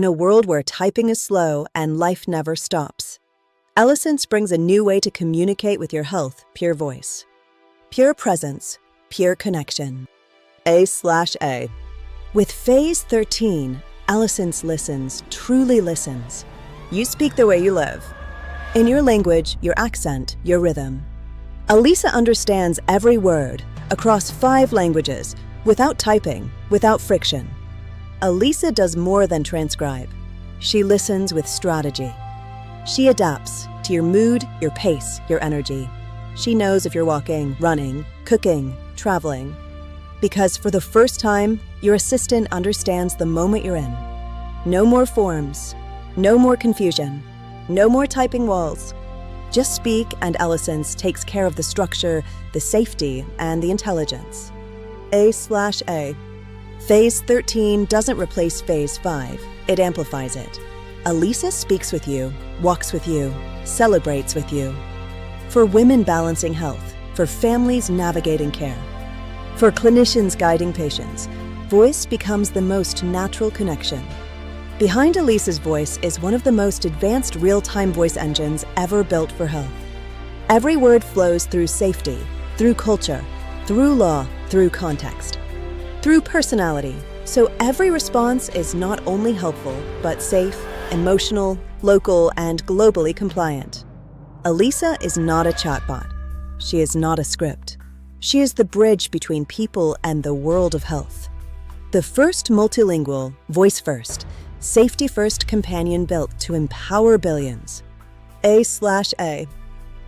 in a world where typing is slow and life never stops. Elisence brings a new way to communicate with your health, pure voice. Pure presence, pure connection. A/A. With Phase 13, Elisence listens, truly listens. You speak the way you live. In your language, your accent, your rhythm. Elisa understands every word, across 5 languages, without typing, without friction. Elisa does more than transcribe. She listens with strategy. She adapts to your mood, your pace, your energy. She knows if you're walking, running, cooking, traveling. Because for the first time, your assistant understands the moment you're in. No more forms, no more confusion, no more typing walls. Just speak and Elisence takes care of the structure, the safety, and the intelligence. A/A. Phase 13 doesn't replace Phase 5, it amplifies it. Elisa speaks with you, walks with you, celebrates with you. For women balancing health, for families navigating care, for clinicians guiding patients, voice becomes the most natural connection. Behind Elisa's voice is one of the most advanced real-time voice engines ever built for health. Every word flows through safety, through culture, through law, through context, through personality, so every response is not only helpful, but safe, emotional, local, and globally compliant. Elisa is not a chatbot. She is not a script. She is the bridge between people and the world of health. The first multilingual, voice-first, safety-first companion built to empower billions. A/A.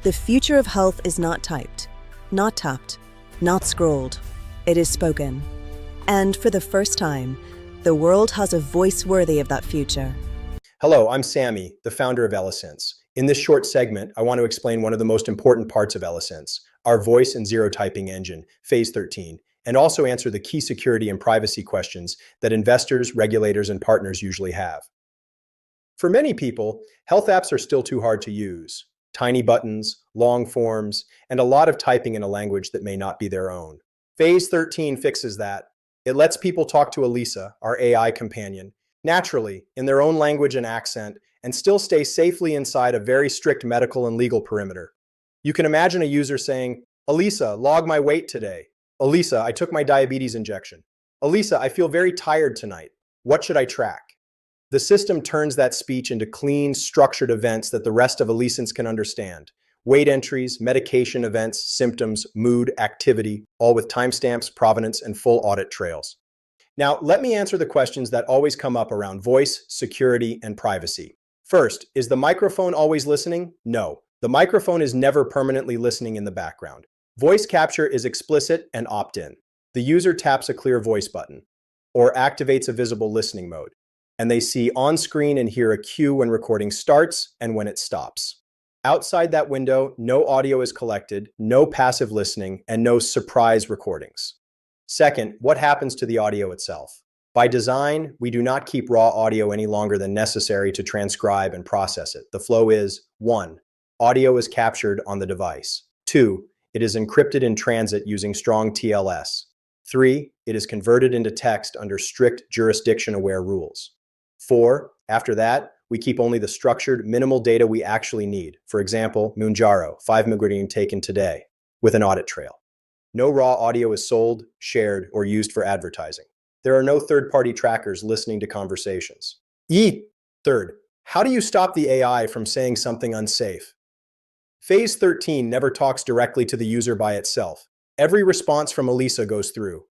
The future of health is not typed, not tapped, not scrolled. It is spoken. And for the first time, the world has a voice worthy of that future. Hello, I'm Sammy, the founder of Elisence. In this short segment, I want to explain one of the most important parts of Elisence, our voice and zero typing engine, Phase 13, and also answer the key security and privacy questions that investors, regulators, and partners usually have. For many people, health apps are still too hard to use. Tiny buttons, long forms, and a lot of typing in a language that may not be their own. Phase 13 fixes that. It lets people talk to Elisa, our AI companion, naturally, in their own language and accent, and still stay safely inside a very strict medical and legal perimeter. You can imagine a user saying, "Elisa, log my weight today. Elisa, I took my diabetes injection. Elisa, I feel very tired tonight. What should I track?" The system turns that speech into clean, structured events that the rest of Elisence can understand. Weight entries, medication events, symptoms, mood, activity, all with timestamps, provenance, and full audit trails. Now, let me answer the questions that always come up around voice, security, and privacy. First, is the microphone always listening? No. The microphone is never permanently listening in the background. Voice capture is explicit and opt-in. The user taps a clear voice button or activates a visible listening mode, and they see on screen and hear a cue when recording starts and when it stops. Outside that window, no audio is collected, no passive listening, and no surprise recordings. Second, what happens to the audio itself? By design, we do not keep raw audio any longer than necessary to transcribe and process it. The flow is 1. Audio is captured on the device. 2. It is encrypted in transit using strong TLS. 3. It is converted into text under strict jurisdiction-aware rules. 4. After that, we keep only the structured, minimal data we actually need. For example, Mounjaro, 5 mg taken today, with an audit trail. No raw audio is sold, shared, or used for advertising. There are no third-party trackers listening to conversations. Third, how do you stop the AI from saying something unsafe? Phase 13 never talks directly to the user by itself. Every response from Elisa goes through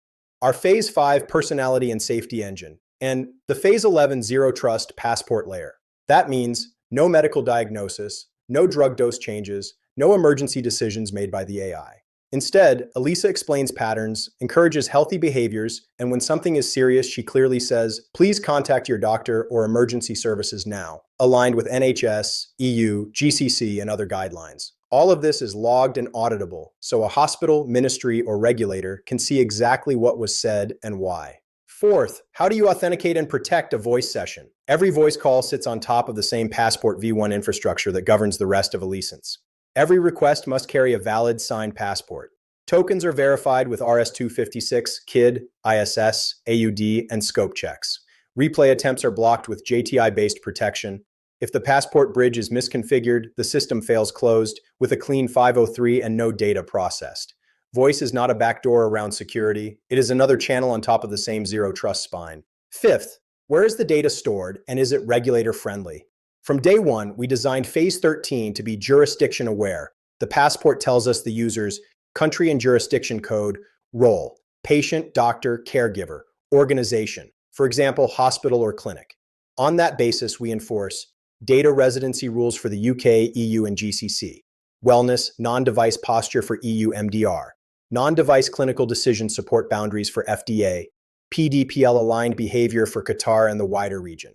our Phase 5 personality and safety engine, and the Phase 11 zero trust passport layer. That means no medical diagnosis, no drug dose changes, no emergency decisions made by the AI. Instead, Elisa explains patterns, encourages healthy behaviors, and when something is serious, she clearly says, "Please contact your doctor or emergency services now," aligned with NHS, EU, GCC, and other guidelines. All of this is logged and auditable, so a hospital, ministry, or regulator can see exactly what was said and why. Fourth, how do you authenticate and protect a voice session? Every voice call sits on top of the same Passport V1 infrastructure that governs the rest of Elisence. Every request must carry a valid signed passport. Tokens are verified with RS-256, KID, ISS, AUD, and scope checks. Replay attempts are blocked with JTI-based protection. If the passport bridge is misconfigured, the system fails closed with a clean 503 and no data processed. Voice is not a backdoor around security. It is another channel on top of the same zero trust spine. Fifth, where is the data stored and is it regulator friendly? From day one, we designed Phase 13 to be jurisdiction aware. The passport tells us the user's country and jurisdiction code, role, patient, doctor, caregiver, organization, for example, hospital or clinic. On that basis, we enforce data residency rules for the UK, EU, and GCC, wellness, non-device posture for EU MDR, non-device clinical decision support boundaries for FDA, PDPL-aligned behaviour for Qatar and the wider region.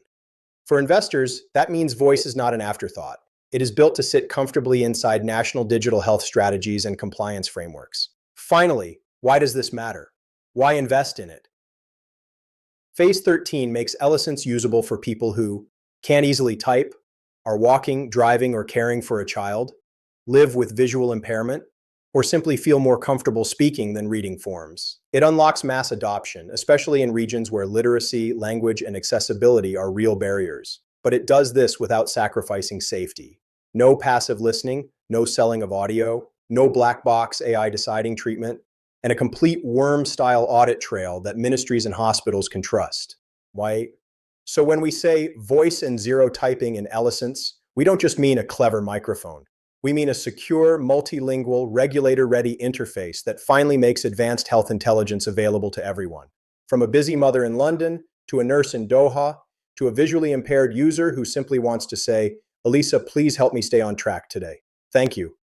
For investors, that means voice is not an afterthought. It is built to sit comfortably inside national digital health strategies and compliance frameworks. Finally, why does this matter? Why invest in it? Phase 13 makes Elisence usable for people who can't easily type, are walking, driving, or caring for a child, live with visual impairment, or simply feel more comfortable speaking than reading forms. It unlocks mass adoption, especially in regions where literacy, language, and accessibility are real barriers. But it does this without sacrificing safety. No passive listening, no selling of audio, no black box AI deciding treatment, and a complete worm-style audit trail that ministries and hospitals can trust. Why? So when we say voice and zero typing in Elisence, we don't just mean a clever microphone. We mean a secure, multilingual, regulator-ready interface that finally makes advanced health intelligence available to everyone. From a busy mother in London, to a nurse in Doha, to a visually impaired user who simply wants to say, Elisa, please help me stay on track today. Thank you.